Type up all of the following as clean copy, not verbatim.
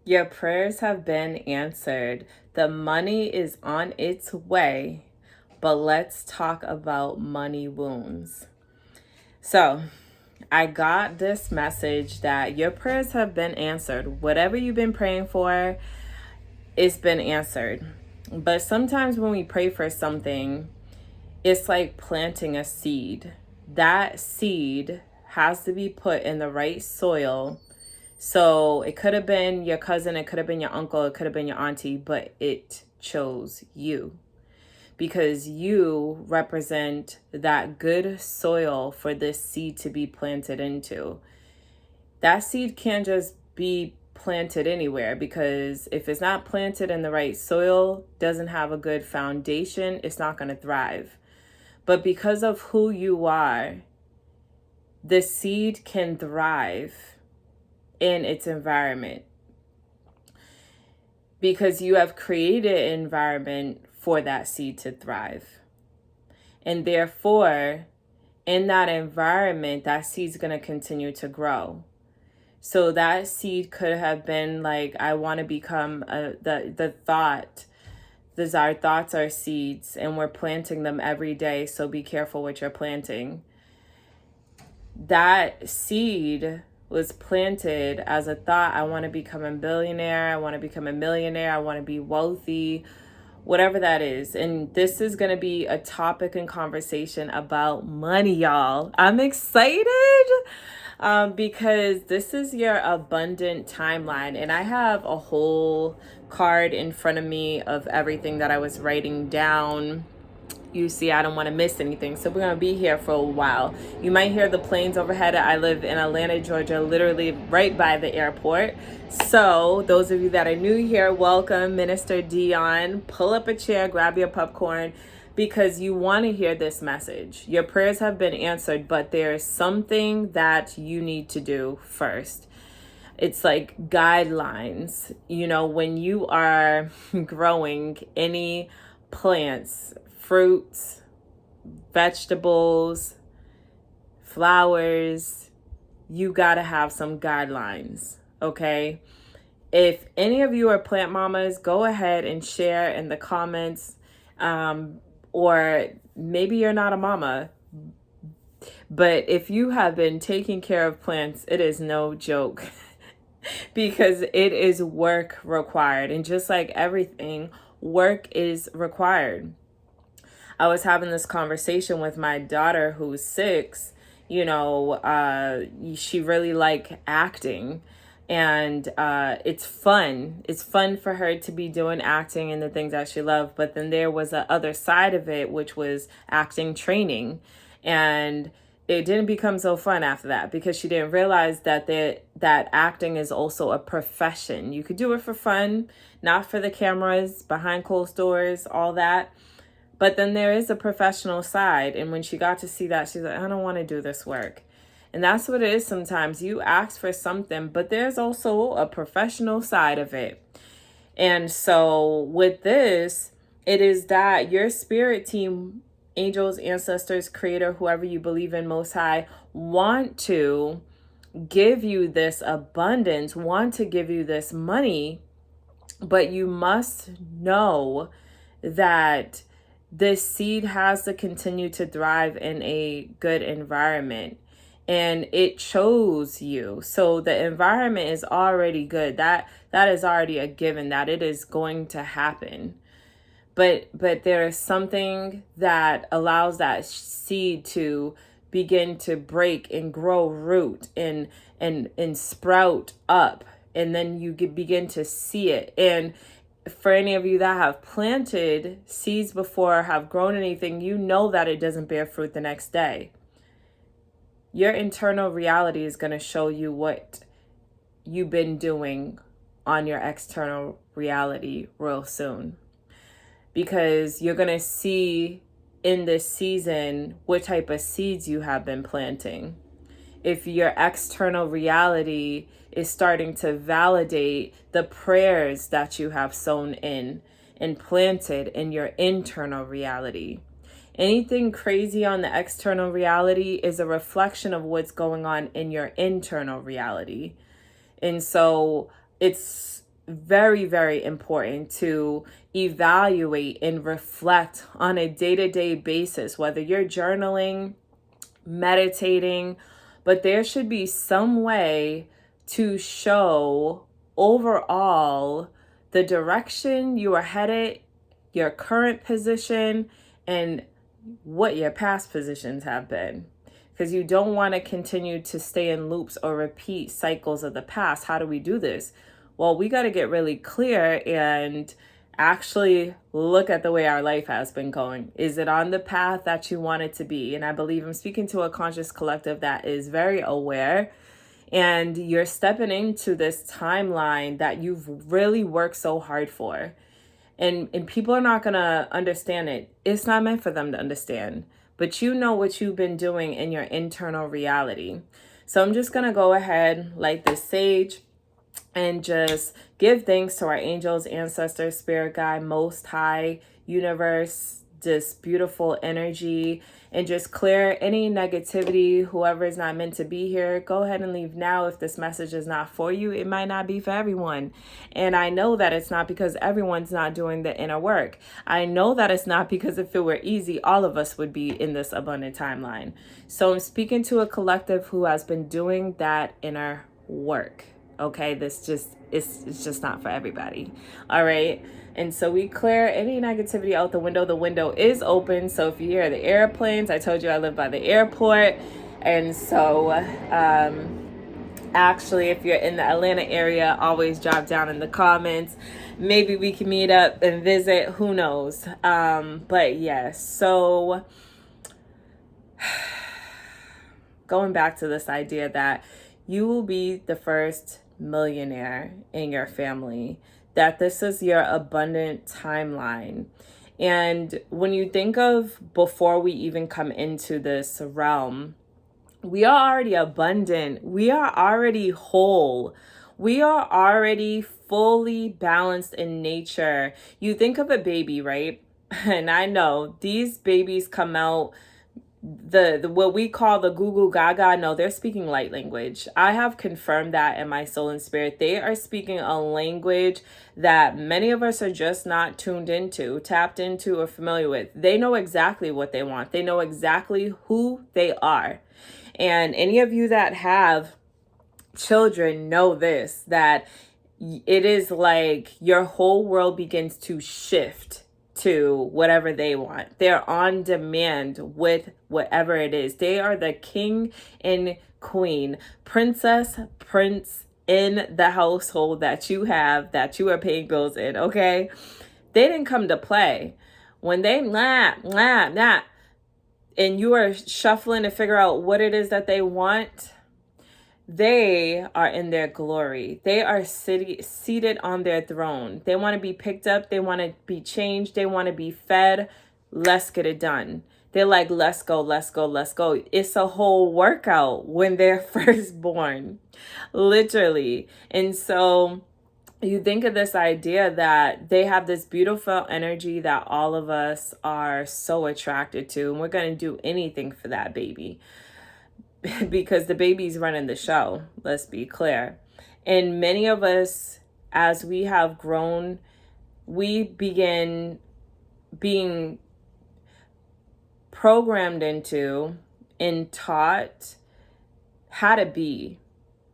Your prayers have been answered. The money is on its way, but let's talk about money wounds. So, I got this message that your prayers have been answered. Whatever you've been praying for, it's been answered. But sometimes when we pray for something, it's like planting a seed. That seed has to be put in the right soil. So it could have been your cousin, it could have been your uncle, it could have been your auntie, but it chose you because you represent that good soil for this seed to be planted into. That seed can't just be planted anywhere, because if it's not planted in the right soil, doesn't have a good foundation, it's not going to thrive. But because of who you are, the seed can thrive in its environment because you have created an environment for that seed to thrive. And therefore, in that environment, that seed's going to continue to grow. So that seed could have been like, I want to become the thought. Our thoughts are seeds, and we're planting them every day. So be careful what you're planting. That seed was planted as a thought. I want to become a billionaire. I want to become a millionaire. I want to be wealthy, whatever that is. And this is going to be a topic and conversation about money, y'all. I'm excited because this is your abundant timeline. And I have a whole card in front of me of everything that I was writing down. You see, I don't want to miss anything. So we're going to be here for a while. You might hear the planes overhead. I live in Atlanta, Georgia, literally right by the airport. So those of you that are new here, welcome. Minister Dion. Pull up a chair, grab your popcorn, because you want to hear this message. Your prayers have been answered, but there's something that you need to do first. It's like guidelines. You know, when you are growing any plants, fruits, vegetables, flowers, you gotta have some guidelines, okay? If any of you are plant mamas, go ahead and share in the comments. Or maybe you're not a mama, but if you have been taking care of plants, it is no joke because it is work required. And just like everything, work is required. I was having this conversation with my daughter who's 6. You know, she really liked acting, and it's fun. It's fun for her to be doing acting and the things that she loved. But then there was a other side of it, which was acting training, and it didn't become so fun after that because she didn't realize that that acting is also a profession. You could do it for fun, not for the cameras, behind closed doors, all that. But then there is a professional side. And when she got to see that, she's like, I don't want to do this work. And that's what it is sometimes. You ask for something, but there's also a professional side of it. And so with this, it is that your spirit team, angels, ancestors, creator, whoever you believe in, most high, want to give you this abundance, want to give you this money, but you must know that this seed has to continue to thrive in a good environment, and it chose you. So the environment is already good. That is already a given that it is going to happen. But there is something that allows that seed to begin to break and grow root and sprout up, and then you begin to see it. And for any of you that have planted seeds before, have grown anything, you know that it doesn't bear fruit the next day. Your internal reality is going to show you what you've been doing on your external reality real soon. Because you're going to see in this season what type of seeds you have been planting. If your external reality is starting to validate the prayers that you have sown in and planted in your internal reality. Anything crazy on the external reality is a reflection of what's going on in your internal reality. And so it's very, very important to evaluate and reflect on a day-to-day basis, whether you're journaling, meditating, but there should be some way to show overall the direction you are headed, your current position, and what your past positions have been. Because you don't want to continue to stay in loops or repeat cycles of the past. How do we do this? Well, we got to get really clear and actually look at the way our life has been going. Is it on the path that you want it to be? And I believe I'm speaking to a conscious collective that is very aware, and you're stepping into this timeline that you've really worked so hard for. And people are not going to understand it. It's not meant for them to understand. But you know what you've been doing in your internal reality. So I'm just going to go ahead, light this sage, and just give thanks to our angels, ancestors, spirit guide, most high, universe, this beautiful energy, and just clear any negativity. Whoever is not meant to be here, go ahead and leave now. If this message is not for you, it might not be for everyone. And I know that it's not because everyone's not doing the inner work. I know that it's not because if it were easy, all of us would be in this abundant timeline. So I'm speaking to a collective who has been doing that inner work. Okay, it's just not for everybody. All right. And so we clear any negativity out the window. The window is open. So if you hear the airplanes, I told you I live by the airport. And so actually, if you're in the Atlanta area, always drop down in the comments. Maybe we can meet up and visit. Who knows? But yes, so going back to this idea that you will be the first millionaire in your family, that this is your abundant timeline. And when you think of before we even come into this realm, we are already abundant. We are already whole. We are already fully balanced in nature. You think of a baby, right? And I know these babies come out the what we call the goo goo gaga. No, they're speaking light language. I have confirmed that in my soul and spirit. They are speaking a language that many of us are just not tuned into, tapped into, or familiar with. They know exactly what they want. They know exactly who they are. And any of you that have children know this, that it is like your whole world begins to shift to whatever they want. They're on demand with whatever it is. They are the king and queen, princess, prince in the household that you have, that you are paying bills in, okay? They didn't come to play. When they and you are shuffling to figure out what it is that they want, they are in their glory. They are seated on their throne. They want to be picked up. They want to be changed. They want to be fed. Let's get it done. They're like, let's go, let's go, let's go. It's a whole workout when they're first born, literally. And so you think of this idea that they have this beautiful energy that all of us are so attracted to, and we're going to do anything for that baby. Because the baby's running the show, let's be clear. And many of us, as we have grown, we begin being programmed into and taught how to be.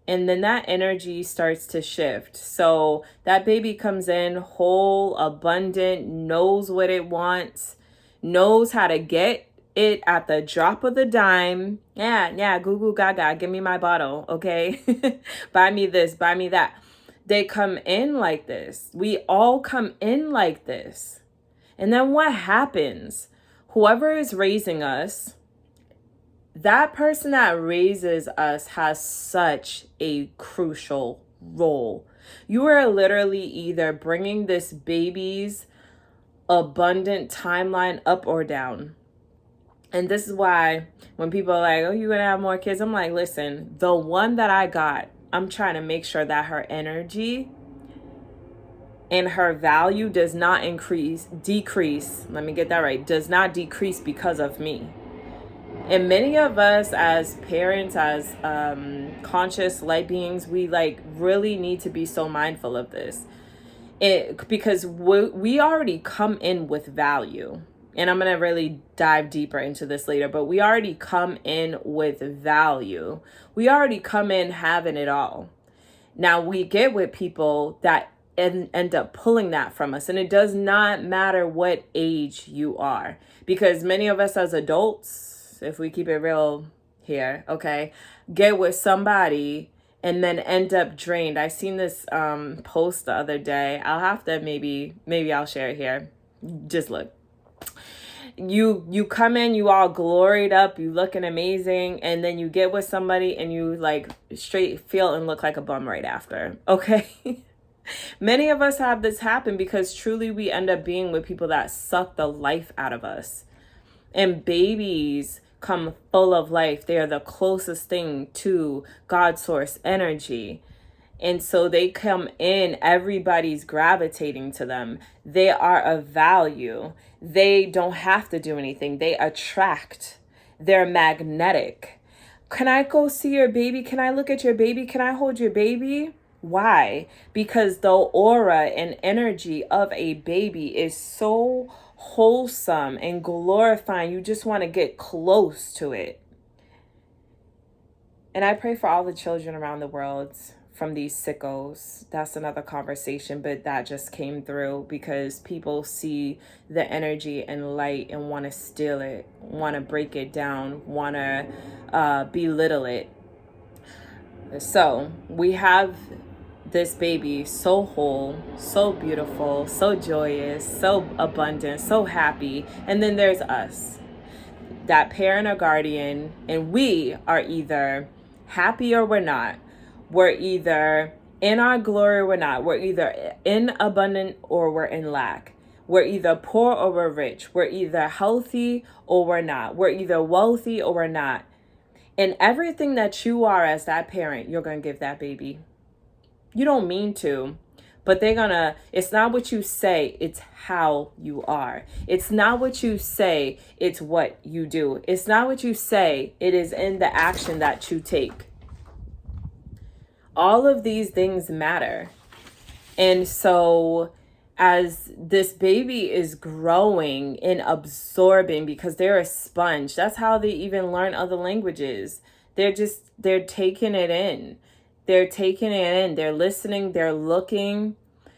And then that energy starts to shift. So that baby comes in whole, abundant, knows what it wants, knows how to get it at the drop of the dime. Yeah, goo goo gaga, give me my bottle, okay? Buy me this, buy me that. They come in like this. We all come in like this. And then what happens? Whoever is raising us, that person that raises us has such a crucial role. You are literally either bringing this baby's abundant timeline up or down. And this is why when people are like, oh, you're going to have more kids, I'm like, listen, the one that I got, I'm trying to make sure that her energy and her value does not decrease. Let me get that right. Does not decrease because of me. And many of us as parents, as conscious light beings, we like really need to be so mindful of this. Because we already come in with value. And I'm going to really dive deeper into this later, but we already come in with value. We already come in having it all. Now we get with people that end up pulling that from us. And it does not matter what age you are, because many of us as adults, if we keep it real here, okay, get with somebody and then end up drained. I seen this post the other day. I'll have to maybe I'll share it here. Just look. You come in, you all gloried up, you looking amazing, and then you get with somebody and you like straight feel and look like a bum right after. Okay. Many of us have this happen because truly we end up being with people that suck the life out of us. And babies come full of life. They are the closest thing to God's source energy. And so they come in, everybody's gravitating to them. They are of value. They don't have to do anything. They attract. They're magnetic. Can I go see your baby? Can I look at your baby? Can I hold your baby? Why? Because the aura and energy of a baby is so wholesome and glorifying. You just want to get close to it. And I pray for all the children around the world from these sickos. That's another conversation, but that just came through because people see the energy and light and want to steal it, want to break it down, want to belittle it. So we have this baby so whole, so beautiful, so joyous, so abundant, so happy. And then there's us, that parent or guardian, and we are either happy or we're not. We're either in our glory or we're not. We're either in abundant or we're in lack. We're either poor or we're rich. We're either healthy or we're not. We're either wealthy or we're not. And everything that you are as that parent, you're going to give that baby. You don't mean to, but it's not what you say, it's how you are. It's not what you say, it's what you do. It's not what you say, it is in the action that you take. All of these things matter. And so as this baby is growing and absorbing, because they're a sponge, that's how they even learn other languages. They're taking it in. They're taking it in. They're listening. They're looking.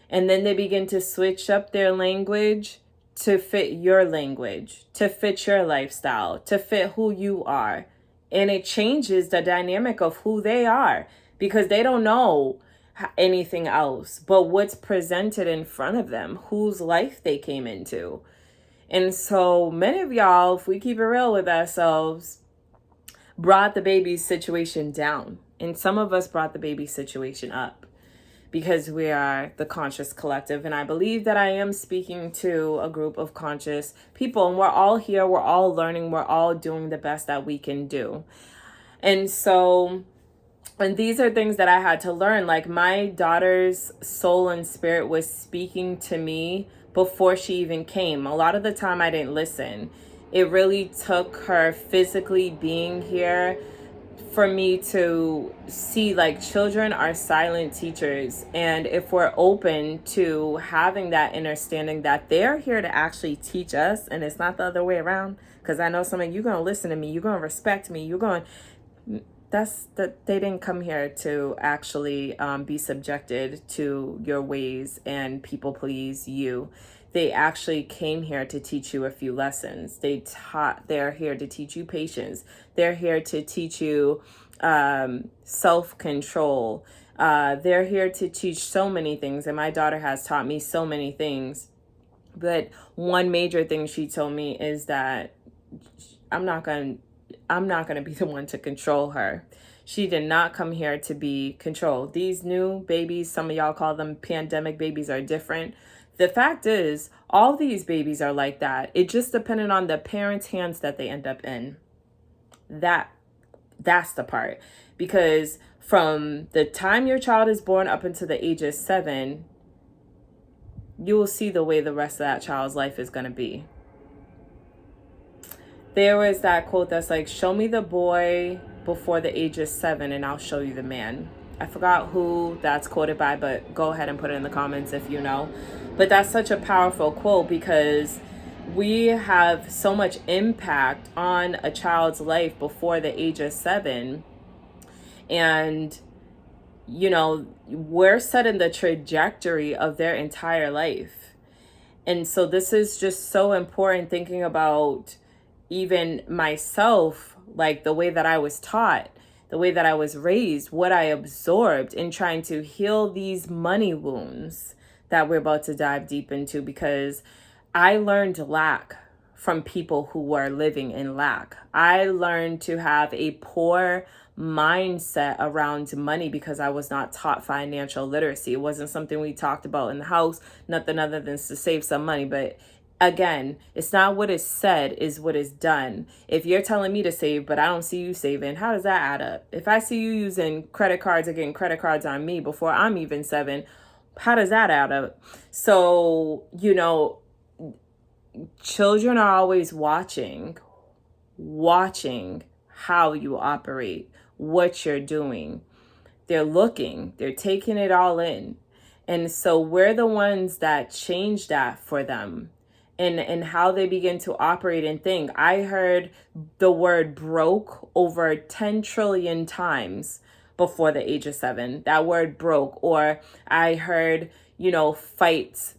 And then they begin to switch up their language to fit your language, to fit your lifestyle, to fit who you are. And it changes the dynamic of who they are because they don't know anything else but what's presented in front of them, whose life they came into. And so many of y'all, if we keep it real with ourselves, brought the baby's situation down. And some of us brought the baby situation up because we are the conscious collective. And I believe that I am speaking to a group of conscious people. And we're all here. We're all learning. We're all doing the best that we can do. And so, and these are things that I had to learn. Like my daughter's soul and spirit was speaking to me before she even came. A lot of the time I didn't listen. It really took her physically being here for me to see like children are silent teachers. And if we're open to having that understanding that they're here to actually teach us, and it's not the other way around, because I know some of you going to listen to me, you're going to respect me, they didn't come here to actually be subjected to your ways and people please you. They actually came here to teach you a few lessons. They're here to teach you patience. They're here to teach you self-control. They're here to teach so many things. And my daughter has taught me so many things. But one major thing she told me is that I'm not going to be the one to control her. She did not come here to be controlled. These new babies, some of y'all call them pandemic babies, are different. The fact is, all these babies are like that. It just depended on the parents' hands that they end up in. That's the part. Because from the time your child is born up until the age of 7, you will see the way the rest of that child's life is going to be. there was that quote that's like, show me the boy before the age of 7 and I'll show you the man. I forgot who that's quoted by, but go ahead and put it in the comments if you know. But that's such a powerful quote, because we have so much impact on a child's life before the age of 7. And, you know, we're setting the trajectory of their entire life. And so this is just so important, thinking about even myself, like the way that I was taught, the way that I was raised, what I absorbed in trying to heal these money wounds that we're about to dive deep into, because I learned lack from people who were living in lack. I learned to have a poor mindset around money because I was not taught financial literacy. It wasn't something we talked about in the house, nothing other than to save some money. But again, it's not what is said, is what is done. If you're telling me to save, but I don't see you saving, how does that add up? If I see you using credit cards or getting credit cards on me before I'm even 7, how does that add up? So, you know, children are always watching how you operate, what you're doing. They're looking, they're taking it all in. And so we're the ones that change that for them, and how they begin to operate and think. I heard the word broke over 10 trillion times before the age of 7. That word broke. Or I heard, you know, fights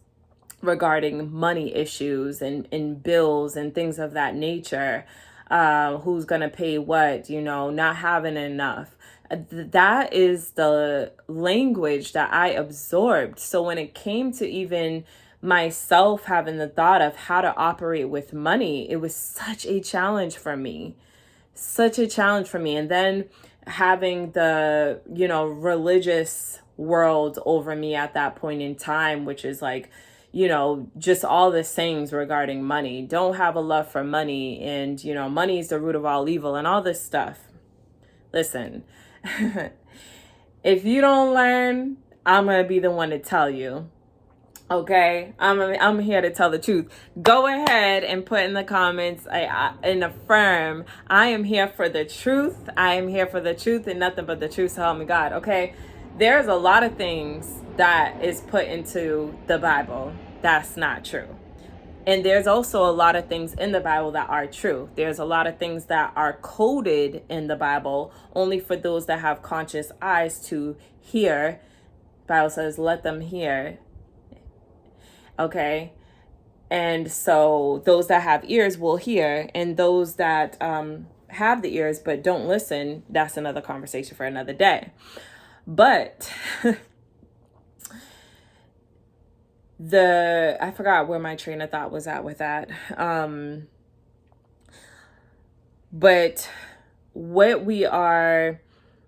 regarding money issues and bills and things of that nature. Who's going to pay what, you know, not having enough. That is the language that I absorbed. So when it came to even myself having the thought of how to operate with money, it was such a challenge for me. And then having the, you know, religious world over me at that point in time, which is like, you know, just all the sayings regarding money. Don't have a love for money. And, you know, money is the root of all evil and all this stuff. Listen, if you don't learn, I'm going to be the one to tell you. Okay, I'm here to tell the truth. Go ahead and put in the comments and affirm, I am here for the truth. I am here for the truth and nothing but the truth, so help me God. Okay, there's a lot of things that is put into the Bible that's not true. And there's also a lot of things in the Bible that are true. There's a lot of things that are coded in the Bible only for those that have conscious eyes to hear. The Bible says, let them hear. Okay. And so those that have ears will hear, and those that have the ears but don't listen, that's another conversation for another day. But I forgot where my train of thought was at with that. But what we are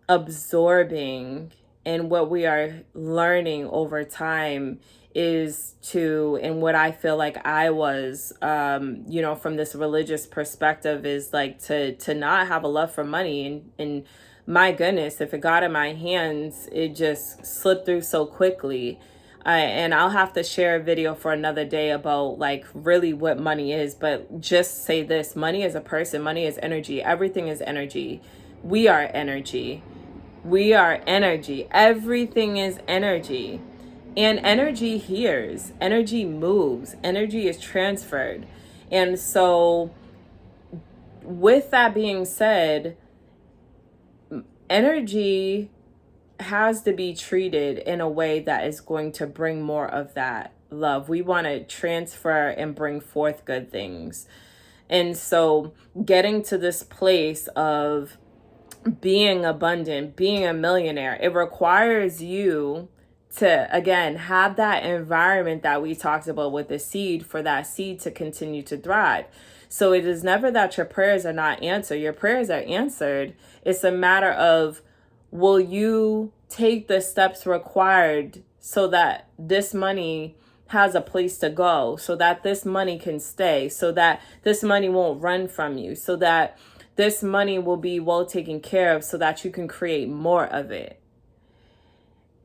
absorbing and what we are learning over time is to, and what I feel like I was, you know, from this religious perspective, is like to not have a love for money. And my goodness, if it got in my hands, it just slipped through so quickly. And I'll have to share a video for another day about like really what money is. But just say this: money is a person, money is energy. Everything is energy. We are energy. We are energy. Everything is energy. And energy hears, energy moves, energy is transferred. And so with that being said, energy has to be treated in a way that is going to bring more of that love. We want to transfer and bring forth good things. And so getting to this place of being abundant, being a millionaire, it requires you to, again, have that environment that we talked about with the seed, for that seed to continue to thrive. So it is never that your prayers are not answered. Your prayers are answered. It's a matter of, will you take the steps required so that this money has a place to go, so that this money can stay, so that this money won't run from you, so that this money will be well taken care of, so that you can create more of it.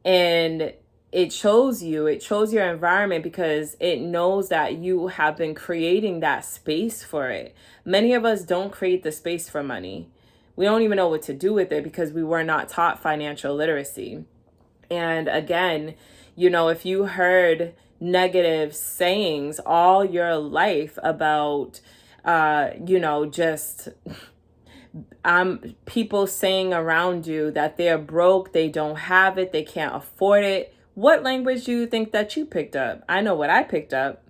And it shows your environment, because it knows that you have been creating that space for it. Many of us don't create the space for money. We don't even know what to do with it because we were not taught financial literacy. And again, if you heard negative sayings all your life about, just people saying around you that they're broke, they don't have it, they can't afford it. What language do you think that you picked up? I know what I picked up.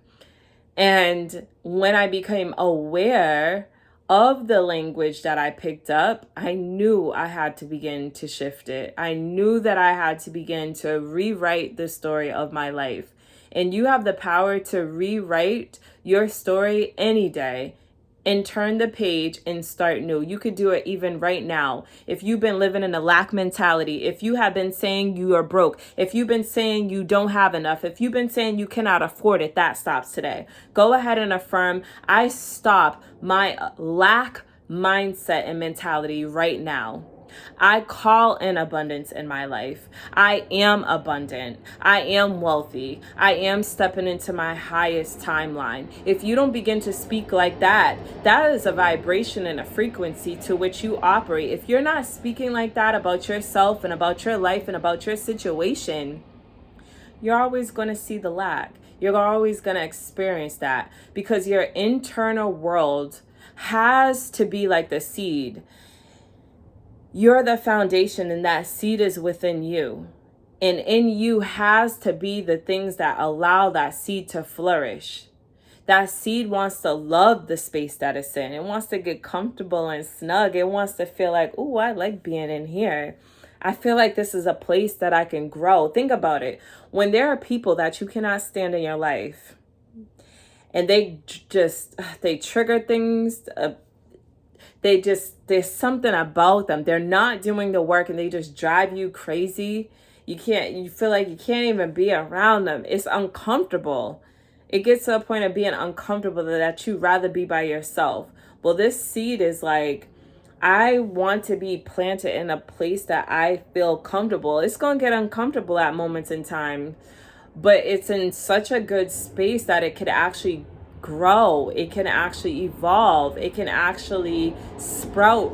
And when I became aware of the language that I picked up, I knew I had to begin to shift it. I knew that I had to begin to rewrite the story of my life. And you have the power to rewrite your story any day and turn the page and start new. You could do it even right now. If you've been living in a lack mentality, if you have been saying you are broke, if you've been saying you don't have enough, if you've been saying you cannot afford it, that stops today. Go ahead and affirm, I stop my lack mindset and mentality right now. I call in abundance in my life. I am abundant. I am wealthy. I am stepping into my highest timeline. If you don't begin to speak like that, that is a vibration and a frequency to which you operate. If you're not speaking like that about yourself and about your life and about your situation, you're always going to see the lack. You're always going to experience that, because your internal world has to be like the seed. You're the foundation, and that seed is within you. And in you has to be the things that allow that seed to flourish. That seed wants to love the space that it's in. It wants to get comfortable and snug. It wants to feel like, oh, I like being in here. I feel like this is a place that I can grow. Think about it. When there are people that you cannot stand in your life, and they trigger things, there's something about them. They're not doing the work and they just drive you crazy. You feel like you can't even be around them. It's uncomfortable. It gets to a point of being uncomfortable that you'd rather be by yourself. Well, this seed is like, I want to be planted in a place that I feel comfortable. It's going to get uncomfortable at moments in time, but it's in such a good space that it could actually grow. It can actually evolve. It can actually sprout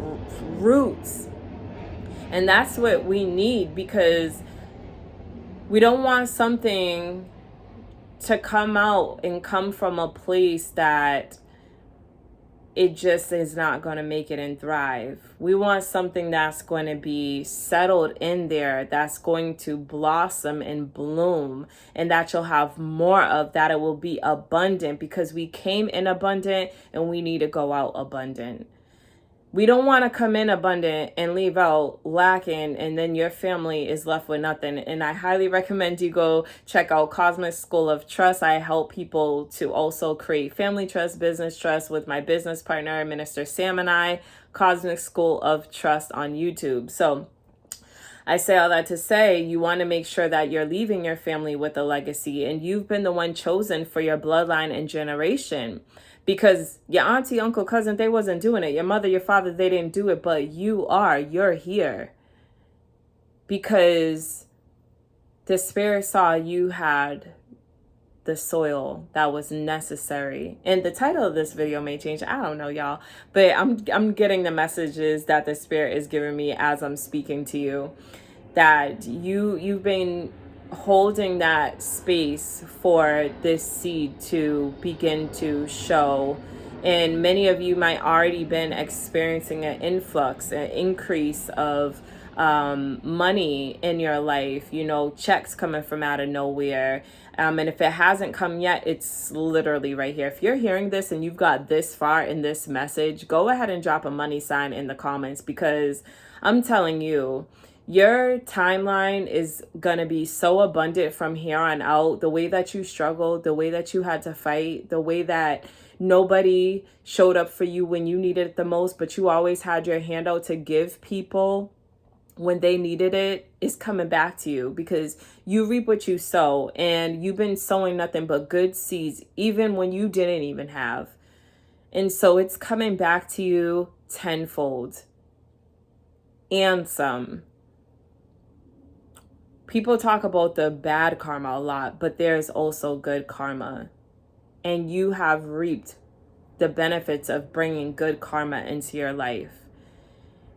roots. And that's what we need, because we don't want something to come out and come from a place that it just is not going to make it and thrive. We want something that's going to be settled in there, that's going to blossom and bloom, and that you'll have more of, that it will be abundant, because we came in abundant and we need to go out abundant. We don't want to come in abundant and leave out lacking, and then your family is left with nothing. And I highly recommend you go check out Cosmic School of Trust. I help people to also create family trust, business trust with my business partner, Minister Sam, and I. Cosmic School of Trust on YouTube. So I say all that to say, you want to make sure that you're leaving your family with a legacy, and you've been the one chosen for your bloodline and generation. Because your auntie, uncle, cousin, they wasn't doing it. Your mother, your father, they didn't do it, but you're here. Because the Spirit saw you had the soil that was necessary. And the title of this video may change. I don't know, y'all. But I'm getting the messages that the Spirit is giving me as I'm speaking to you. That you've been holding that space for this seed to begin to show, and many of you might already been experiencing an influx, an increase of money in your life, checks coming from out of nowhere. And if it hasn't come yet, it's literally right here. If you're hearing this and you've got this far in this message, go ahead and drop a money sign in the comments, because I'm telling you, your timeline is going to be so abundant from here on out. The way that you struggled, the way that you had to fight, the way that nobody showed up for you when you needed it the most, but you always had your hand out to give people when they needed it, is coming back to you, because you reap what you sow, and you've been sowing nothing but good seeds, even when you didn't even have. And so it's coming back to you tenfold and some. People talk about the bad karma a lot, but there's also good karma. And you have reaped the benefits of bringing good karma into your life.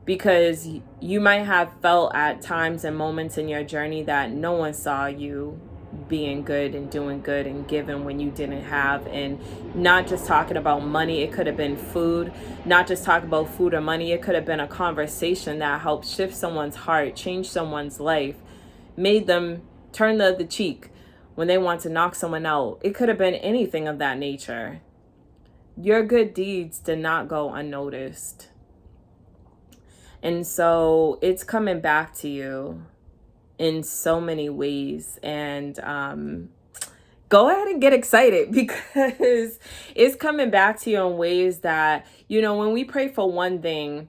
Because you might have felt at times and moments in your journey that no one saw you being good and doing good and giving when you didn't have. And not just talking about money, it could have been food. Not just talk about food or money, it could have been a conversation that helped shift someone's heart, change someone's life, made them turn the other cheek when they want to knock someone out. It could have been anything of that nature. Your good deeds did not go unnoticed. And so it's coming back to you in so many ways. And go ahead and get excited, because it's coming back to you in ways that, when we pray for one thing,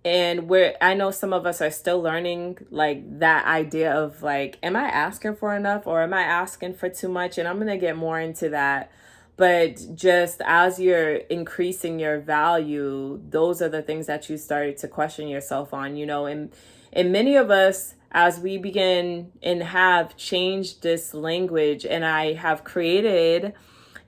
and I know some of us are still learning like that idea of like, am I asking for enough or am I asking for too much? And I'm going to get more into that. But just as you're increasing your value, those are the things that you started to question yourself on, and many of us, as we begin and have changed this language, and I have created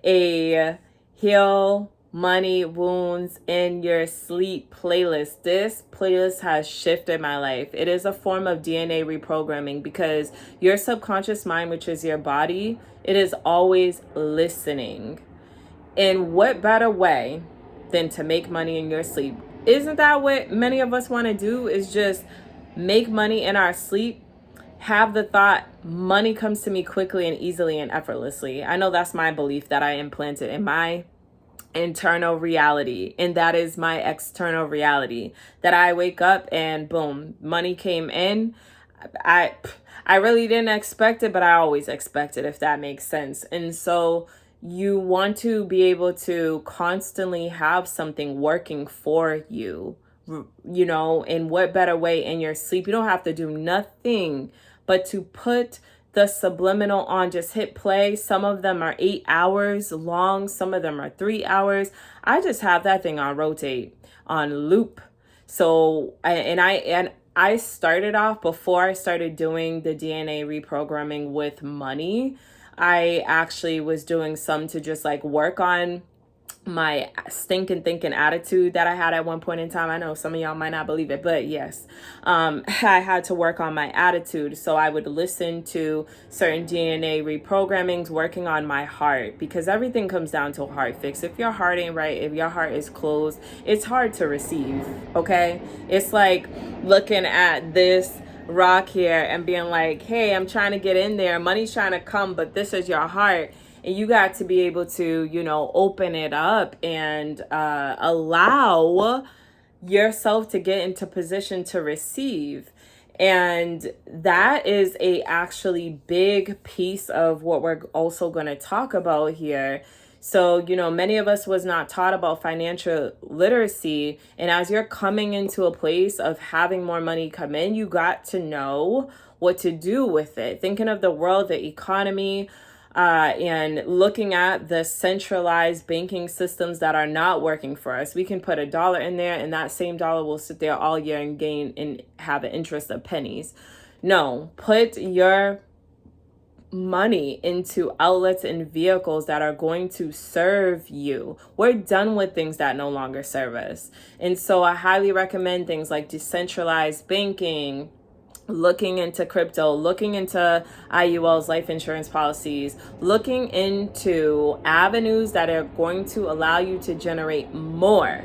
a Heal Money Wounds in Your Sleep playlist. This playlist has shifted my life. It is a form of DNA reprogramming, because your subconscious mind, which is your body, it is always listening. And what better way than to make money in your sleep? Isn't that what many of us want to do, is just make money in our sleep? Have the thought, money comes to me quickly and easily and effortlessly. I know that's my belief that I implanted in my internal reality, and that is my external reality, that I wake up and boom, money came in. I really didn't expect it, but I always expect it, if that makes sense. And so you want to be able to constantly have something working for you, in what better way in your sleep? You don't have to do nothing but to put the subliminal on. Just hit play. Some of them are 8 hours long. Some of them are 3 hours. I just have that thing on rotate, on loop. So, I started off, before I started doing the DNA reprogramming with money, I actually was doing some to just like work on my stinking thinking attitude that I had at one point in time. I know some of y'all might not believe it, but yes, I had to work on my attitude. So I would listen to certain DNA reprogrammings, working on my heart, because everything comes down to a heart fix. If your heart ain't right, if your heart is closed, it's hard to receive. Okay. It's like looking at this rock here and being like, hey, I'm trying to get in there. Money's trying to come, but this is your heart. And you got to be able to, open it up and allow yourself to get into position to receive. And that is a actually big piece of what we're also going to talk about here. So, many of us was not taught about financial literacy. And as you're coming into a place of having more money come in, you got to know what to do with it. Thinking of the world, the economy, and looking at the centralized banking systems that are not working for us. We can put $1 in there, and that same dollar will sit there all year and gain and have an interest of pennies. No, put your money into outlets and vehicles that are going to serve you. We're done with things that no longer serve us. And so I highly recommend things like decentralized banking, looking into crypto, looking into IULs, life insurance policies, looking into avenues that are going to allow you to generate more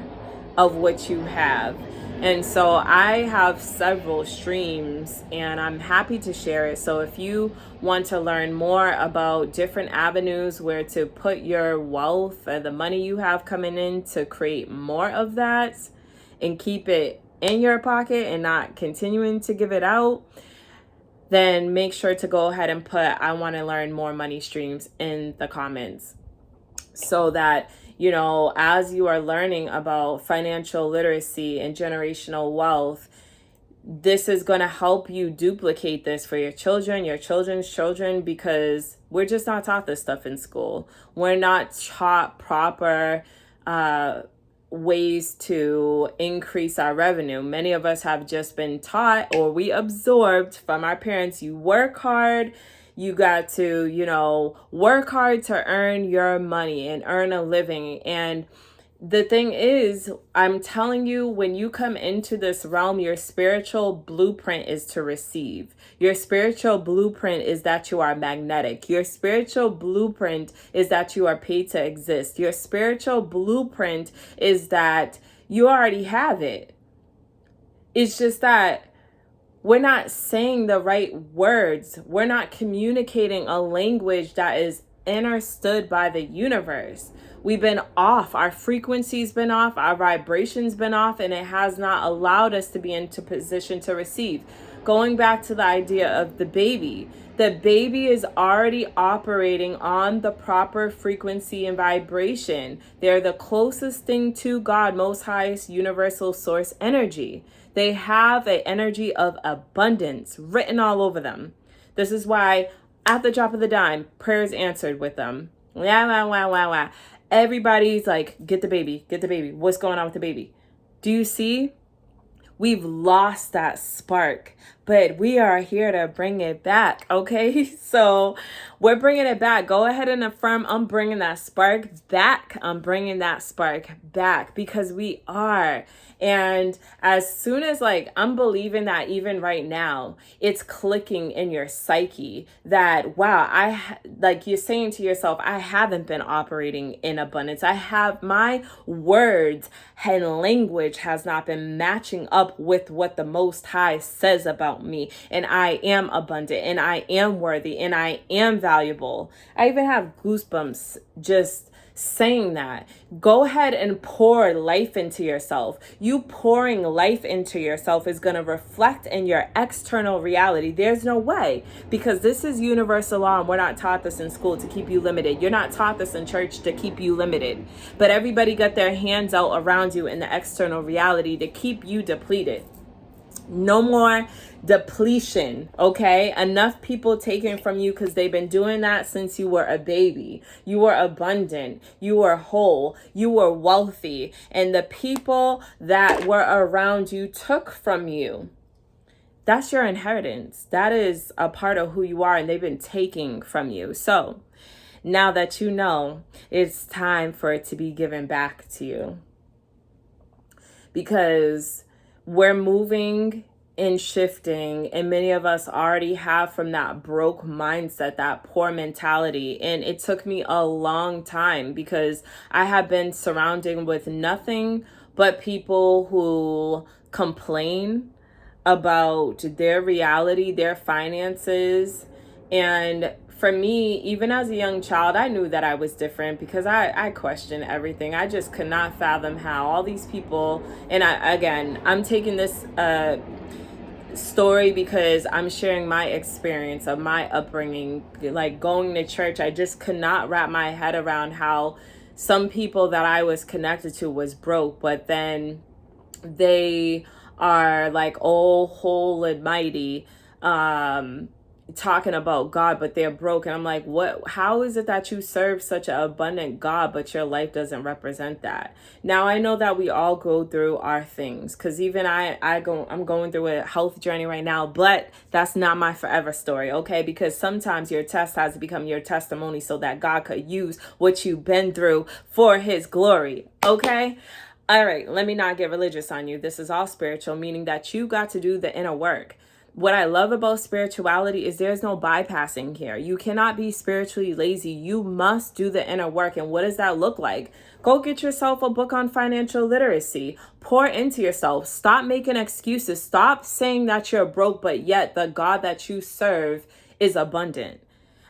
of what you have. And so I have several streams, and I'm happy to share it. So if you want to learn more about different avenues where to put your wealth and the money you have coming in to create more of that and keep it in your pocket and not continuing to give it out, then make sure to go ahead and put I want to learn more money streams in the comments, so that as you are learning about financial literacy and generational wealth, this is going to help you duplicate this for your children, your children's children, because we're just not taught this stuff in school. We're not taught proper ways to increase our revenue. Many of us have just been taught, or we absorbed from our parents, you work hard, you got to, work hard to earn your money and earn a living. And the thing is, I'm telling you, when you come into this realm, your spiritual blueprint is to receive. Your spiritual blueprint is that you are magnetic. Your spiritual blueprint is that you are paid to exist. Your spiritual blueprint is that you already have it. It's just that we're not saying the right words. We're not communicating a language that is understood by the universe. We've been off. Our frequency's been off. Our vibration's been off, and it has not allowed us to be into position to receive. Going back to the idea of the baby is already operating on the proper frequency and vibration. They're the closest thing to God, most highest universal source energy. They have an energy of abundance written all over them. This is why at the drop of the dime, prayers answered with them. Wow. Everybody's like, get the baby. What's going on with the baby? Do you see? We've lost that spark, but we are here to bring it back, okay? So we're bringing it back. Go ahead and affirm, I'm bringing that spark back. I'm bringing that spark back because we are. And as soon as I'm believing that even right now, it's clicking in your psyche that, wow, you're saying to yourself, I haven't been operating in abundance. I have my words and language has not been matching up with what the Most High says about me. And I am abundant and I am worthy and I am valuable. I even have goosebumps just saying that. Go ahead and pour life into yourself. You pouring life into yourself is going to reflect in your external reality. There's no way, because this is universal law, and we're not taught this in school to keep you limited. You're not taught this in church to keep you limited, but everybody got their hands out around you in the external reality to keep you depleted. No more depletion, okay? Enough people taken from you because they've been doing that since you were a baby. You were abundant. You were whole. You were wealthy. And the people that were around you took from you. That's your inheritance. That is a part of who you are, and they've been taking from you. So now that you know, it's time for it to be given back to you. Because we're moving and shifting, and many of us already have from that broke mindset, that poor mentality. And it took me a long time because I have been surrounded with nothing but people who complain about their reality, their finances. And for me, even as a young child, I knew that I was different because I questioned everything. I just could not fathom how all these people, and I'm taking this story because I'm sharing my experience of my upbringing, like going to church. I just could not wrap my head around how some people that I was connected to was broke, but then they are like all whole and mighty, talking about God, but they're broken. I'm like, what? How is it that you serve such an abundant God, but your life doesn't represent that? Now I know that we all go through our things, because even I'm going through a health journey right now, but that's not my forever story, okay? Because sometimes your test has to become your testimony so that God could use what you've been through for His glory, okay? All right, let me not get religious on you. This is all spiritual, meaning that you got to do the inner work. What I love about spirituality is there's no bypassing here. You cannot be spiritually lazy. You must do the inner work. And what does that look like? Go get yourself a book on financial literacy. Pour into yourself. Stop making excuses. Stop saying that you're broke, but yet the God that you serve is abundant.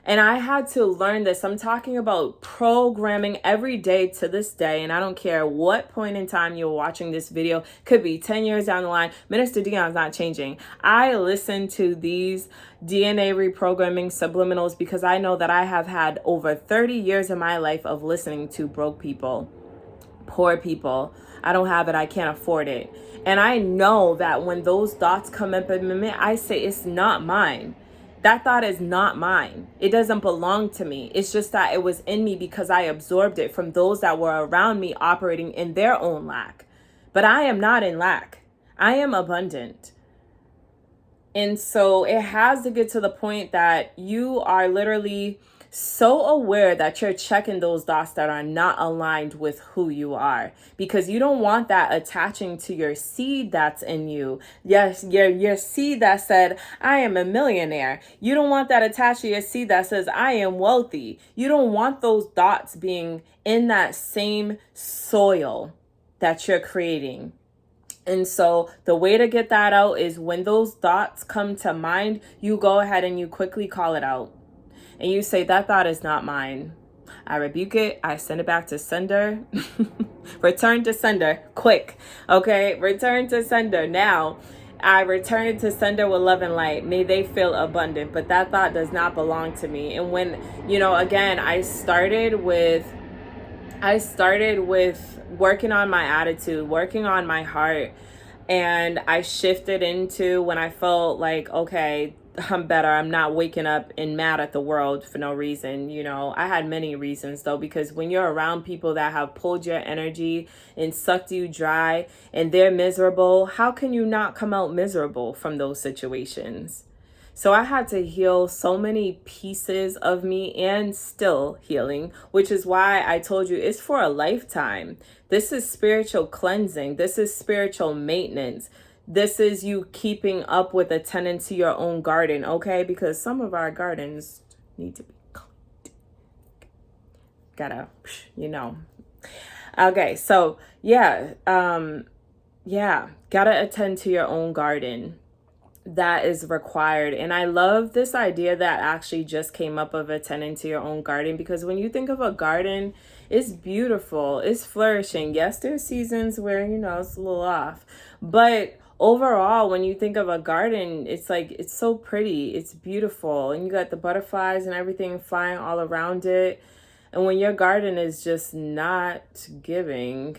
And I had to learn this. I'm talking about programming every day to this day. And I don't care what point in time you're watching this video. Could be 10 years down the line. Minister Dion's not changing. I listen to these DNA reprogramming subliminals because I know that I have had over 30 years of my life of listening to broke people, poor people. I don't have it. I can't afford it. And I know that when those thoughts come up in me, I say it's not mine. That thought is not mine. It doesn't belong to me. It's just that it was in me because I absorbed it from those that were around me operating in their own lack. But I am not in lack. I am abundant. And so it has to get to the point that you are literally so aware that you're checking those dots that are not aligned with who you are, because you don't want that attaching to your seed that's in you. Yes, your seed that said, I am a millionaire. You don't want that attached to your seed that says, I am wealthy. You don't want those dots being in that same soil that you're creating. And so the way to get that out is when those thoughts come to mind, you go ahead and you quickly call it out. And you say, that thought is not mine. I rebuke it. I send it back to sender. Return to sender. Quick. Okay. Return to sender. Now, I return it to sender with love and light. May they feel abundant. But that thought does not belong to me. And when, again, I started with working on my attitude, working on my heart, and I shifted into when I felt like, okay, I'm better. I'm not waking up and mad at the world for no reason. I had many reasons though, because when you're around people that have pulled your energy and sucked you dry and they're miserable, how can you not come out miserable from those situations? So I had to heal so many pieces of me and still healing, which is why I told you it's for a lifetime. This is spiritual cleansing. This is spiritual maintenance. This is you keeping up with attending to your own garden, okay? Because some of our gardens need to be cleaned. Okay, so gotta attend to your own garden. That is required. And I love this idea that actually just came up of attending to your own garden, because when you think of a garden, it's beautiful, it's flourishing. Yes, there's seasons where, it's a little off. But overall, when you think of a garden, it's like, it's so pretty, it's beautiful. And you got the butterflies and everything flying all around it. And when your garden is just not giving,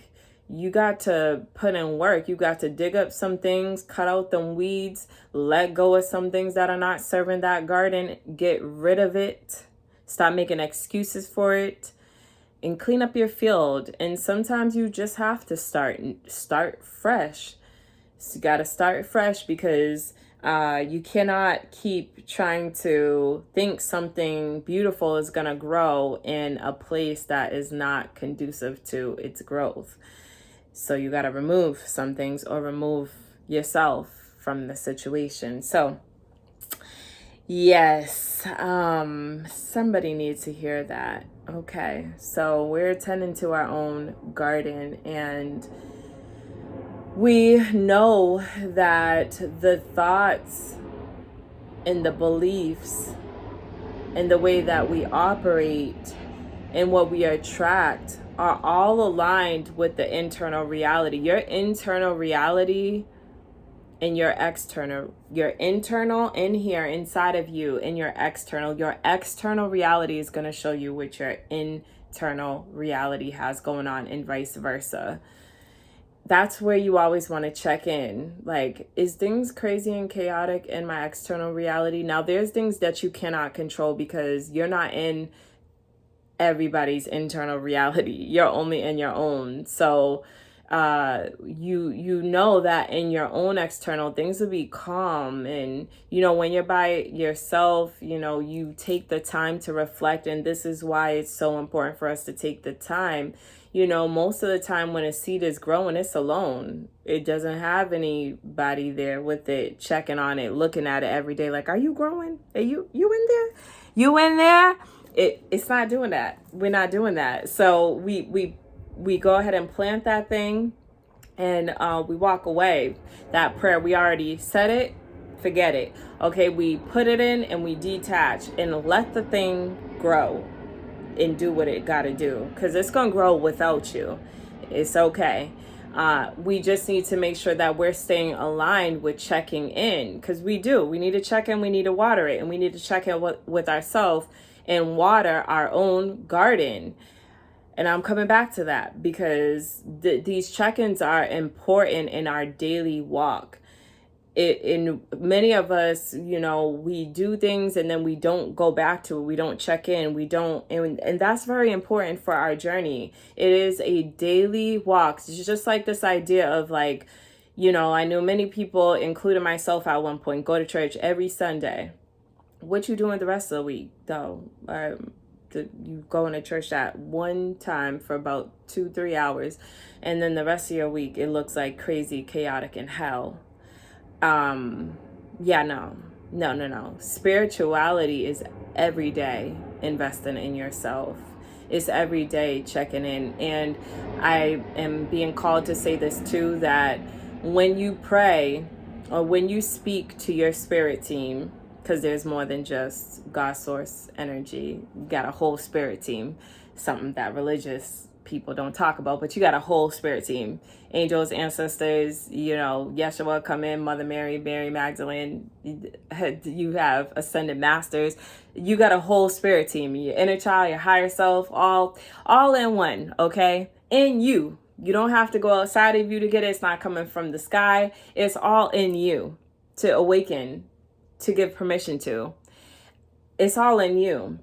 you got to put in work. You got to dig up some things, cut out them weeds, let go of some things that are not serving that garden, get rid of it, stop making excuses for it, and clean up your field. And sometimes you just have to start fresh. So you got to start fresh, because you cannot keep trying to think something beautiful is going to grow in a place that is not conducive to its growth. So you got to remove some things or remove yourself from the situation. So yes, somebody needs to hear that. Okay, so we're tending to our own garden, and we know that the thoughts and the beliefs and the way that we operate and what we attract are all aligned with the internal reality. Your internal reality and your internal in here inside of you, and your external reality is going to show you what your internal reality has going on, and vice versa. That's where you always want to check in. Like, is things crazy and chaotic in my external reality? Now, there's things that you cannot control because you're not in everybody's internal reality. You're only in your own. So you know that in your own external, things will be calm. And when you're by yourself, you take the time to reflect. And this is why it's so important for us to take the time. Most of the time when a seed is growing, it's alone. It doesn't have anybody there with it, checking on it, looking at it every day. Like, are you growing? Are you in there? You in there? It's not doing that. We're not doing that. So we go ahead and plant that thing, and we walk away. That prayer, we already said it, forget it. Okay, we put it in and we detach and let the thing grow and do what it got to do, because it's going to grow without you. It's okay. We just need to make sure that we're staying aligned with checking in, because we need to check in, we need to water it, and we need to check in with ourselves and water our own garden. And I'm coming back to that because these check-ins are important in our daily walk. in many of us, we do things and then we don't go back to it. We don't check in. We don't, and that's very important for our journey. It is a daily walk. It's just like this idea of like, I knew many people, including myself at one point, go to church every Sunday. What you doing the rest of the week though? You going to church at one time for about 2-3 hours, and then the rest of your week it looks like crazy, chaotic, and hell. Yeah, no. Spirituality is every day investing in yourself. It's every day checking in. And I am being called to say this too, that when you pray or when you speak to your spirit team, because there's more than just God source energy, you got a whole spirit team, something that religious people don't talk about, but you got a whole spirit team. Angels, ancestors, Yeshua come in, Mother Mary, Mary Magdalene, you have ascended masters. You got a whole spirit team, your inner child, your higher self, all in one, okay? In you. You don't have to go outside of you to get it. It's not coming from the sky. It's all in you to awaken, to give permission to. It's all in you.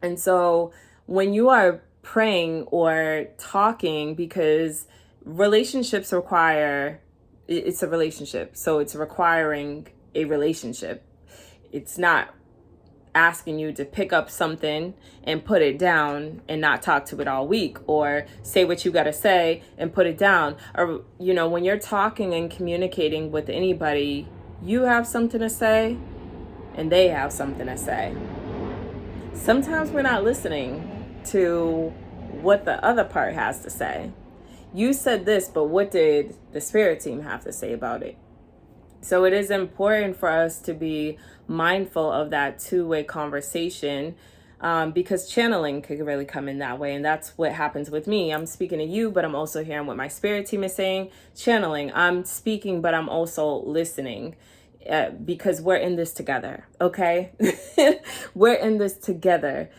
And so when you are praying or talking, because relationships require, it's a relationship, so it's requiring a relationship. It's not asking you to pick up something and put it down and not talk to it all week, or say what you got to say and put it down. Or when you're talking and communicating with anybody, you have something to say and they have something to say. Sometimes we're not listening to what the other part has to say. You said this, but what did the spirit team have to say about it? So it is important for us to be mindful of that two-way conversation, because channeling could really come in that way. And that's what happens with me. I'm speaking to you, but I'm also hearing what my spirit team is saying. Channeling, I'm speaking, but I'm also listening. Because we're in this together, okay? We're in this together.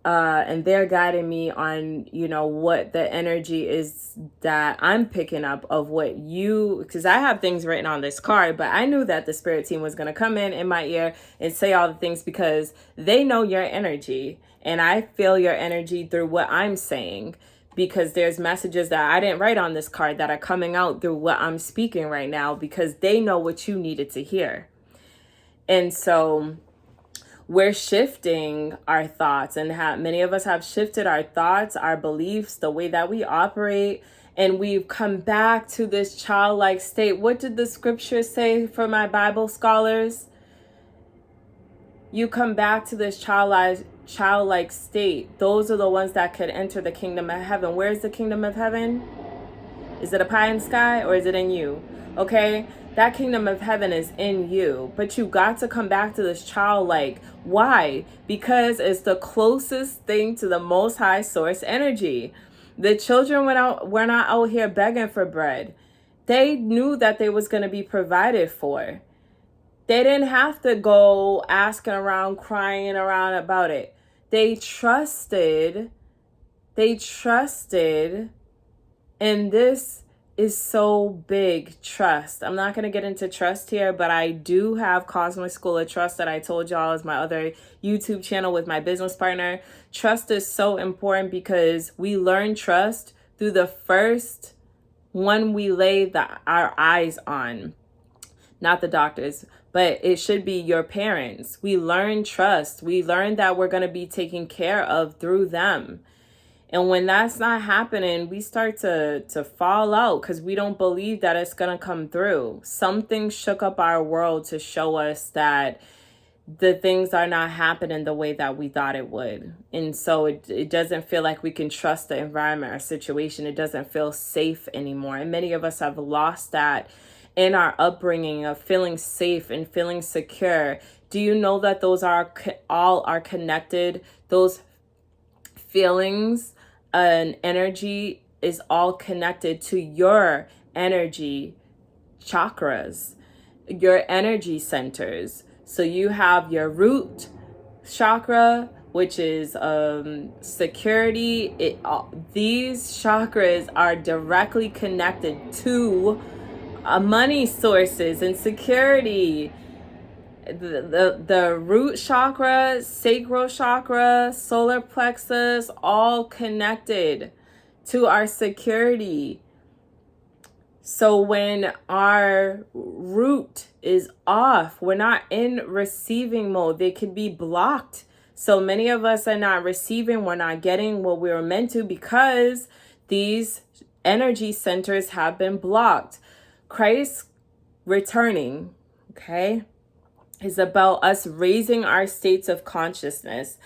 And they're guiding me on, what the energy is that I'm picking up of what because I have things written on this card, but I knew that the spirit team was going to come in my ear and say all the things because they know your energy. And I feel your energy through what I'm saying, because there's messages that I didn't write on this card that are coming out through what I'm speaking right now, because they know what you needed to hear. And so we're shifting our thoughts, and many of us have shifted our thoughts, our beliefs, the way that we operate, and we've come back to this childlike state. What did the scripture say for my Bible scholars? You come back to this childlike state. Those are the ones that could enter the kingdom of heaven. Where's the kingdom of heaven? Is it a pie in the sky, or is it in you? Okay, that kingdom of heaven is in you, but you got to come back to this childlike. Why? Because it's the closest thing to the most high source energy. The children were not out here begging for bread. They knew that they was going to be provided for. They didn't have to go asking around, crying around about it. They trusted, and this is so big, trust. I'm not going to get into trust here, but I do have Cosmic School of Trust that I told y'all is my other YouTube channel with my business partner. Trust is so important because we learn trust through the first one we lay our eyes on. Not the doctors, but it should be your parents. We learn trust. We learn that we're going to be taken care of through them. And when that's not happening, we start to fall out because we don't believe that it's going to come through. Something shook up our world to show us that the things are not happening the way that we thought it would. And so it doesn't feel like we can trust the environment or situation. It doesn't feel safe anymore. And many of us have lost that in our upbringing of feeling safe and feeling secure. Do you know that those all are connected? Those feelings and energy is all connected to your energy chakras, your energy centers. So you have your root chakra, which is security. These chakras are directly connected to money sources and security. The root chakra, sacral chakra, solar plexus, all connected to our security. So when our root is off, we're not in receiving mode. They could be blocked. So many of us are not receiving. We're not getting what we were meant to because these energy centers have been blocked. Christ returning, okay, is about us raising our states of consciousness.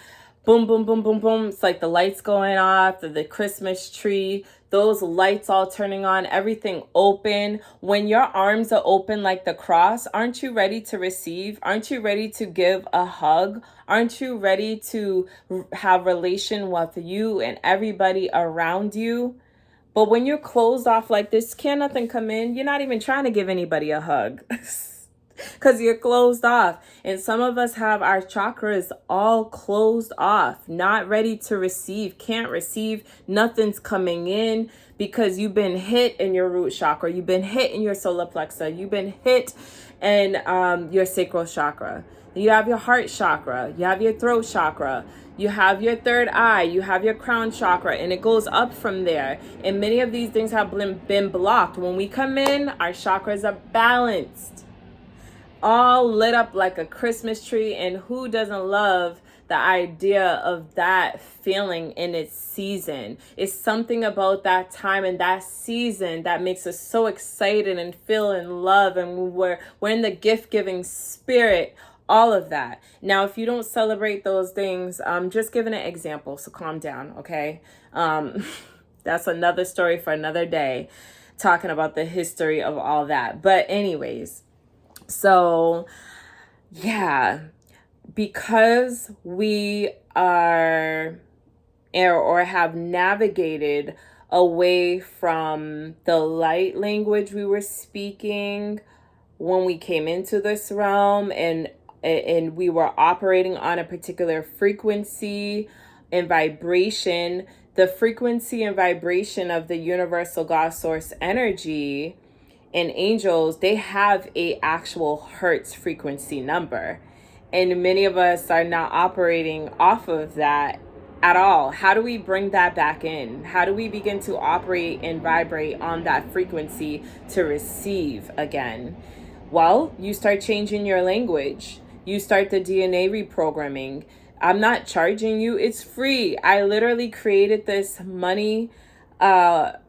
Boom, boom, boom, boom, boom. It's like the lights going off, the Christmas tree, those lights all turning on, everything open. When your arms are open like the cross, aren't you ready to receive? Aren't you ready to give a hug? Aren't you ready to have relation with you and everybody around you? But when you're closed off like this, can't nothing come in? You're not even trying to give anybody a hug. Because you're closed off. And some of us have our chakras all closed off, not ready to receive, can't receive, nothing's coming in because you've been hit in your root chakra, you've been hit in your solar plexus, you've been hit in your sacral chakra. You have your heart chakra, you have your throat chakra, you have your third eye, you have your crown chakra, and it goes up from there. And many of these things have been blocked. When we come in, our chakras are balanced, all lit up like a Christmas tree. And who doesn't love the idea of that feeling in its season? It's something about that time and that season that makes us so excited and feel in love, and we're in the gift-giving spirit, all of that. Now, if you don't celebrate those things, I'm just giving an example, so calm down, okay? That's another story for another day, talking about the history of all that. But anyways, so, yeah, because we are or have navigated away from the light language we were speaking when we came into this realm, and we were operating on a particular frequency and vibration, the frequency and vibration of the universal God source energy and angels, they have a actual hertz frequency number. And many of us are not operating off of that at all. How do we bring that back in? How do we begin to operate and vibrate on that frequency to receive again? Well, you start changing your language. You start the DNA reprogramming. I'm not charging you. It's free. I literally created this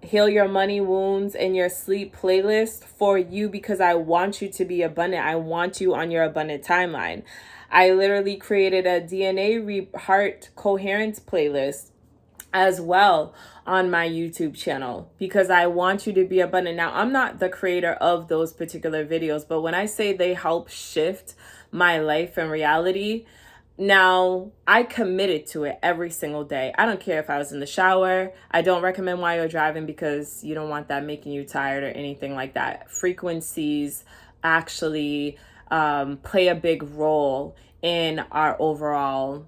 heal your money wounds and your sleep playlist for you because I want you to be abundant. I want you on your abundant timeline. I literally created a DNA heart coherence playlist as well on my YouTube channel because I want you to be abundant. Now, I'm not the creator of those particular videos, but when I say they help shift my life and reality, now, I committed to it every single day. I don't care if I was in the shower. I don't recommend while you're driving because you don't want that making you tired or anything like that. Frequencies actually play a big role in our overall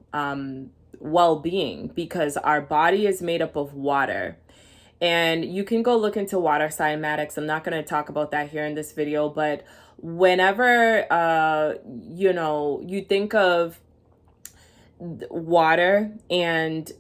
well-being because our body is made up of water. And you can go look into water cymatics. I'm not going to talk about that here in this video, but whenever, you think of water, and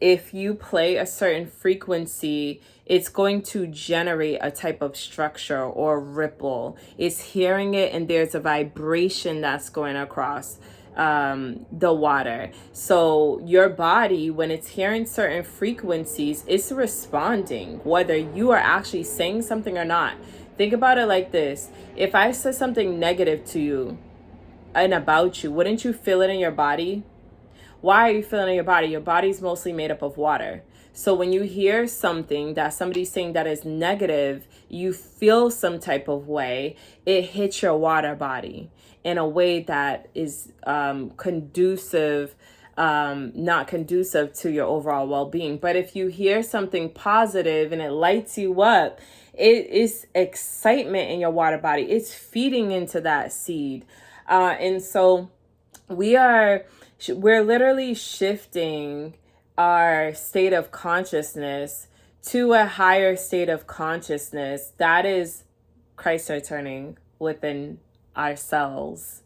if you play a certain frequency, it's going to generate a type of structure or ripple. It's hearing it, and there's a vibration that's going across the water. So your body, when it's hearing certain frequencies, it's responding whether you are actually saying something or not. Think about it like this. If I said something negative to you and about you, wouldn't you feel it in your body? Why are you feeling in your body? Your body's mostly made up of water. So when you hear something that somebody's saying that is negative, you feel some type of way. It hits your water body in a way that is conducive, not conducive to your overall well-being. But if you hear something positive and it lights you up, it is excitement in your water body. It's feeding into that seed. And so we're literally shifting our state of consciousness to a higher state of consciousness that is Christ returning within ourselves,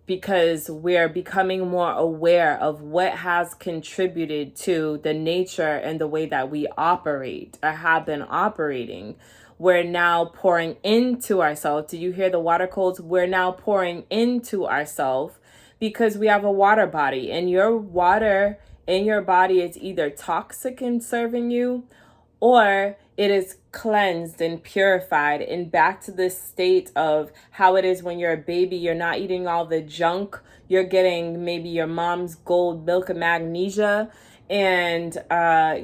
because we're becoming more aware of what has contributed to the nature and the way that we operate or have been operating. We're now pouring into ourselves. Do you hear the water codes? We're now pouring into ourselves because we have a water body, and your water in your body is either toxic and serving you, or it is cleansed and purified and back to this state of how it is when you're a baby. You're not eating all the junk. You're getting maybe your mom's gold milk and magnesia, and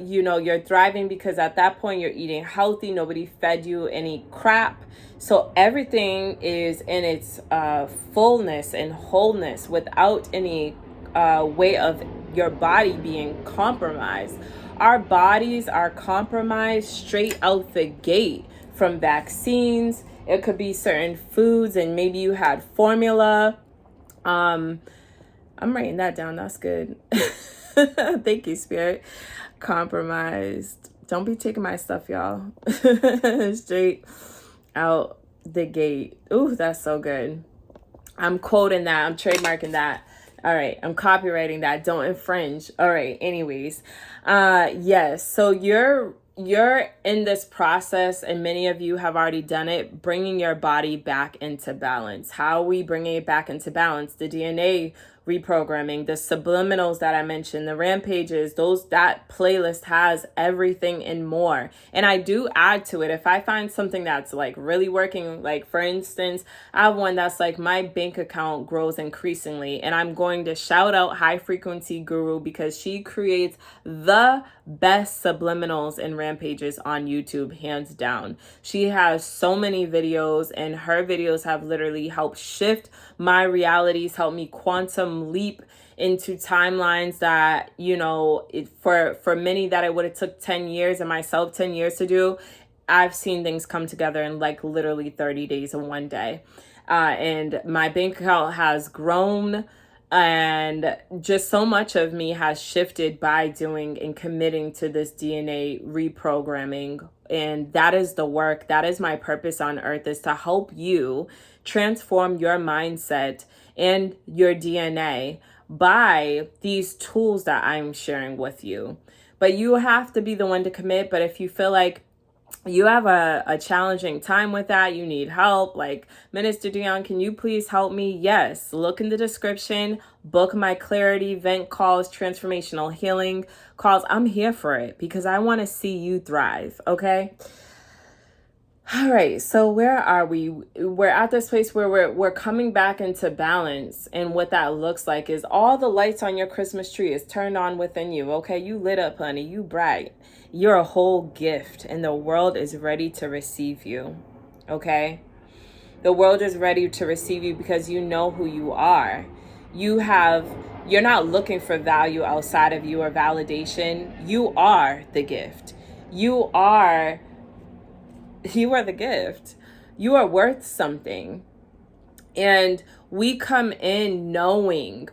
you're thriving because at that point you're eating healthy. Nobody fed you any crap, so everything is in its fullness and wholeness without any way of your body being compromised. Our bodies are compromised straight out the gate from vaccines. It could be certain foods, and maybe you had formula. I'm writing that down. That's good. Thank you, Spirit. Compromised. Don't be taking my stuff, y'all. Straight out the gate. Ooh, that's so good. I'm quoting that. I'm trademarking that. All right, I'm copywriting that. Don't infringe. All right, anyways. Yes, so you're in this process, and many of you have already done it, bringing your body back into balance. How are we bringing it back into balance? The DNA reprogramming, the subliminals that I mentioned, the rampages, that playlist has everything and more. And I do add to it if I find something that's like really working. Like, for instance, I have one that's like my bank account grows increasingly, and I'm going to shout out High Frequency Guru because she creates the best subliminals and rampages on YouTube, hands down. She has so many videos, and her videos have literally helped shift my realities, helped me quantum leap into timelines that, for many that it would have took 10 years and myself 10 years to do. I've seen things come together in like literally 30 days in one day. And my bank account has grown, and just so much of me has shifted by doing and committing to this DNA reprogramming. And that is the work. That is my purpose on earth, is to help you transform your mindset and your DNA by these tools that I'm sharing with you. But you have to be the one to commit. But if you feel like you have a challenging time with that, you need help, like, Minister Dion, can you please help me? Yes, look in the description, book my clarity event calls, transformational healing calls. I'm here for it because I want to see you thrive, okay? All right, so where are we? We're at this place where we're coming back into balance, and what that looks like is all the lights on your Christmas tree is turned on within you, okay? You lit up, honey, you bright. You're a whole gift, and the world is ready to receive you, okay? The world is ready to receive you because you know who you are. You're not looking for value outside of you or validation. You are the gift. You are the gift. You are worth something. And we come in knowing.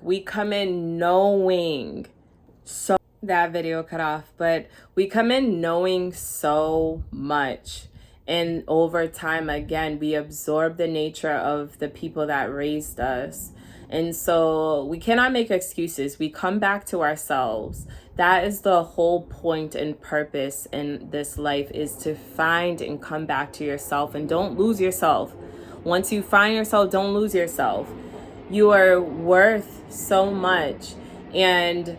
So that video cut off, but we come in knowing so much. And over time, again, we absorb the nature of the people that raised us. And so we cannot make excuses. We come back to ourselves. That is the whole point and purpose in this life, is to find and come back to yourself, and don't lose yourself. Once you find yourself, don't lose yourself. You are worth so much, and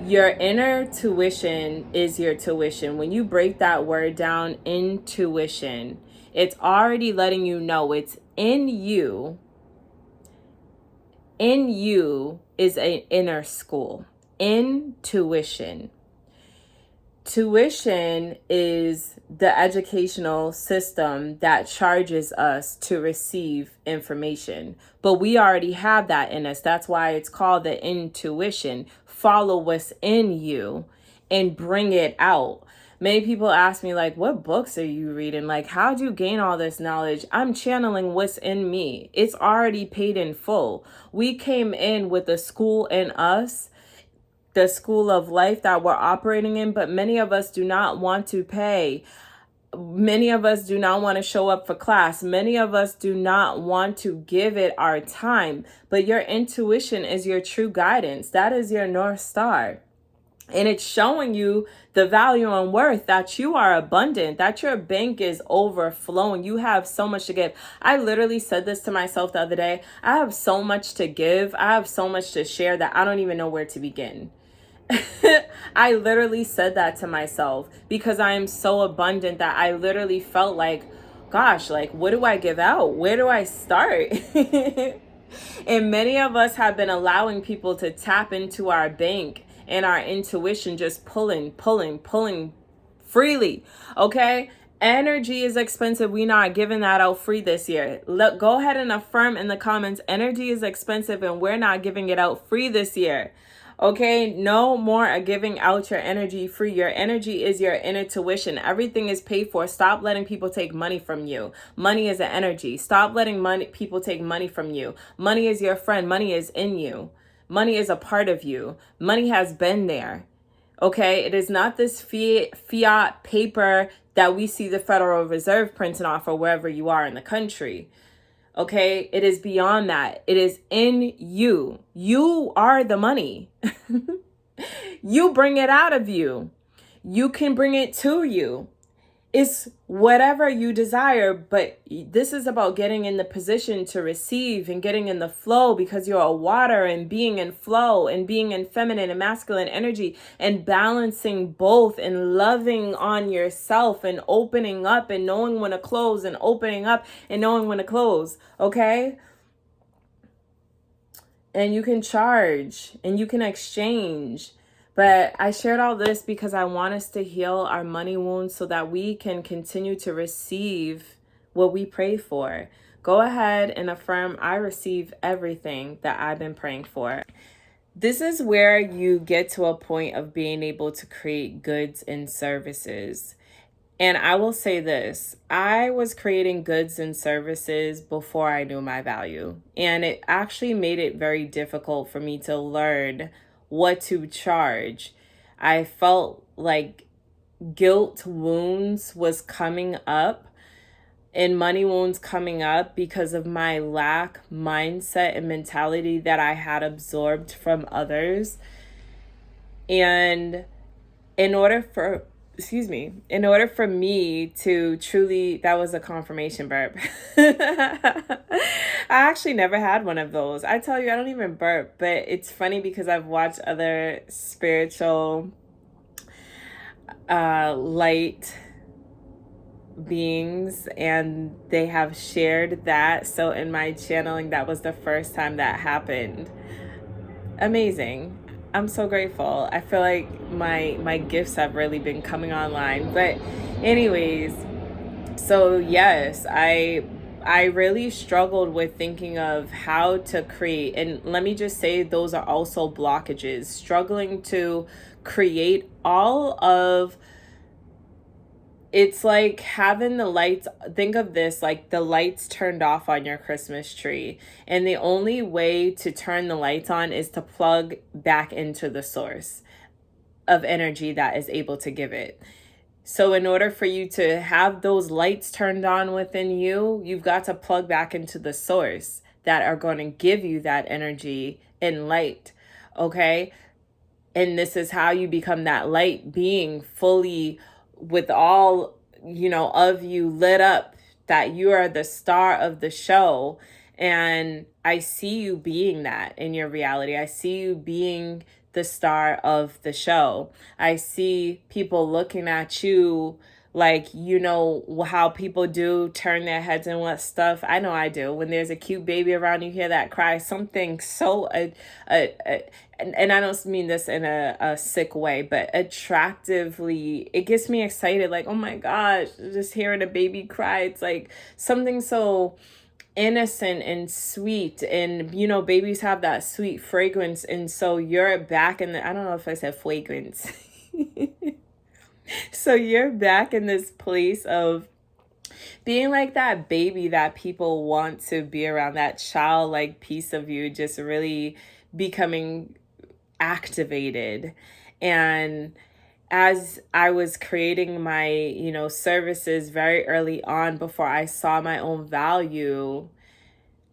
your inner tuition is your tuition. When you break that word down, intuition, it's already letting you know it's in you. In you is an inner school. Intuition. Tuition is the educational system that charges us to receive information. But we already have that in us. That's why it's called the intuition. Follow what's in you and bring it out. Many people ask me, like, what books are you reading? Like, how'd you gain all this knowledge? I'm channeling what's in me. It's already paid in full. We came in with the school in us, the school of life that we're operating in, but many of us do not want to pay Many of us do not want to show up for class. Many of us do not want to give it our time. But your intuition is your true guidance. That is your North Star. And it's showing you the value and worth that you are abundant, that your bank is overflowing. You have so much to give. I literally said this to myself the other day. I have so much to give. I have so much to share that I don't even know where to begin. I literally said that to myself because I am so abundant that I literally felt like, gosh, like, what do I give out? Where do I start? And many of us have been allowing people to tap into our bank and our intuition, just pulling freely. Okay. Energy is expensive. We not giving that out free this year. Look, go ahead and affirm in the comments. Energy is expensive and we're not giving it out free this year. Okay, no more giving out your energy free. Your energy is your inner tuition. Everything is paid for. Stop letting people take money from you. Money is an energy. Stop letting people take money from you. Money is your friend. Money is in you. Money is a part of you. Money has been there. Okay, it is not this fiat paper that we see the Federal Reserve printing off or wherever you are in the country. Okay, it is beyond that. It is in you. You are the money. You bring it out of you. You can bring it to you. It's whatever you desire, but this is about getting in the position to receive and getting in the flow because you're a water and being in flow and being in feminine and masculine energy and balancing both and loving on yourself and opening up and knowing when to close and opening up and knowing when to close. Okay? And you can charge and you can exchange. But I shared all this because I want us to heal our money wounds so that we can continue to receive what we pray for. Go ahead and affirm, I receive everything that I've been praying for. This is where you get to a point of being able to create goods and services. And I will say this, I was creating goods and services before I knew my value. And it actually made it very difficult for me to learn what to charge. I felt like guilt wounds was coming up and money wounds coming up because of my lack mindset and mentality that I had absorbed from others. And in order for me to truly, that was a confirmation burp. I actually never had one of those. I tell you, I don't even burp, but it's funny because I've watched other spiritual light beings and they have shared that. So in my channeling, that was the first time that happened. Amazing. I'm so grateful. I feel like my gifts have really been coming online. But anyways, so yes, I really struggled with thinking of how to create. And let me just say those are also blockages. Struggling to create all of, it's like having the lights, think of this like the lights turned off on your Christmas tree. And the only way to turn the lights on is to plug back into the source of energy that is able to give it. So in order for you to have those lights turned on within you, you've got to plug back into the source that are going to give you that energy and light. Okay. And this is how you become that light being fully with all, of you lit up, that you are the star of the show. And I see you being that in your reality. I see you being the star of the show. I see people looking at you like, how people do turn their heads and what stuff. I know I do. When there's a cute baby around, you hear that cry, something so, and I don't mean this in a sick way, but attractively, it gets me excited. Like, oh my gosh, just hearing a baby cry. It's like something so innocent and sweet, and babies have that sweet fragrance, and so you're back in I don't know if I said fragrance. So you're back in this place of being like that baby that people want to be around, that childlike piece of you just really becoming activated. And as I was creating my, services very early on before I saw my own value,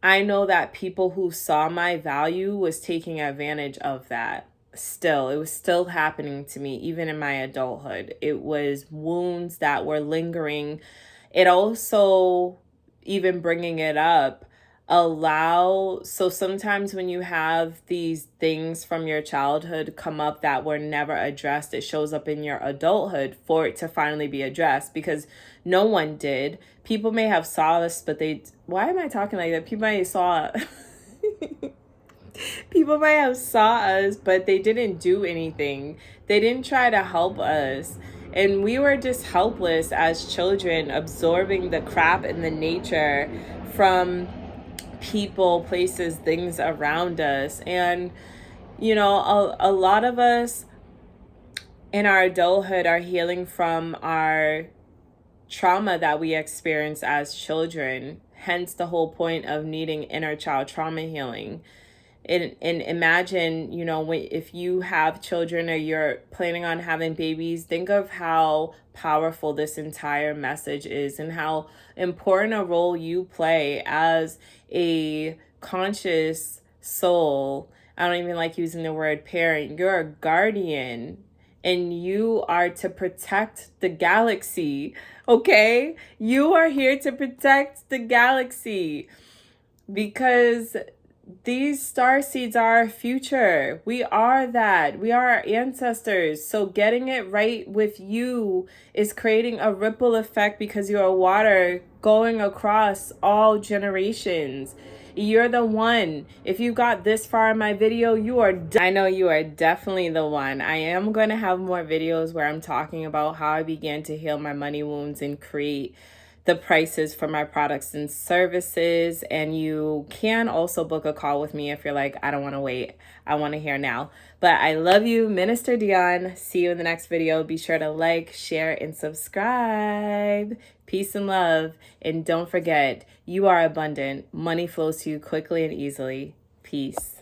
I know that people who saw my value was taking advantage of that. Still, it was still happening to me, even in my adulthood. It was wounds that were lingering. It also, even bringing it up, so sometimes when you have these things from your childhood come up that were never addressed, it shows up in your adulthood for it to finally be addressed, because no one did. People may have saw us, but why am I talking like that? People might have saw us, but they didn't do anything. They didn't try to help us. And we were just helpless as children, absorbing the crap and the nature from people, places, things around us. And, a lot of us in our adulthood are healing from our trauma that we experienced as children. Hence the whole point of needing inner child trauma healing. And imagine, if you have children or you're planning on having babies, think of how powerful this entire message is and how important a role you play as a conscious soul. I don't even like using the word parent. You're a guardian, and you are to protect the galaxy, okay? You are here to protect the galaxy, because these star seeds are our future. We are that. We are our ancestors. So getting it right with you is creating a ripple effect, because you're water going across all generations. You're the one. If you got this far in my video, I know you are definitely the one. I am going to have more videos where I'm talking about how I began to heal my money wounds and create the prices for my products and services. And you can also book a call with me if you're like, I don't want to wait, I want to hear now. But I love you, Minister Dion. See you in the next video. Be sure to like, share, and subscribe. Peace and love. And don't forget, you are abundant. Money flows to you quickly and easily. Peace.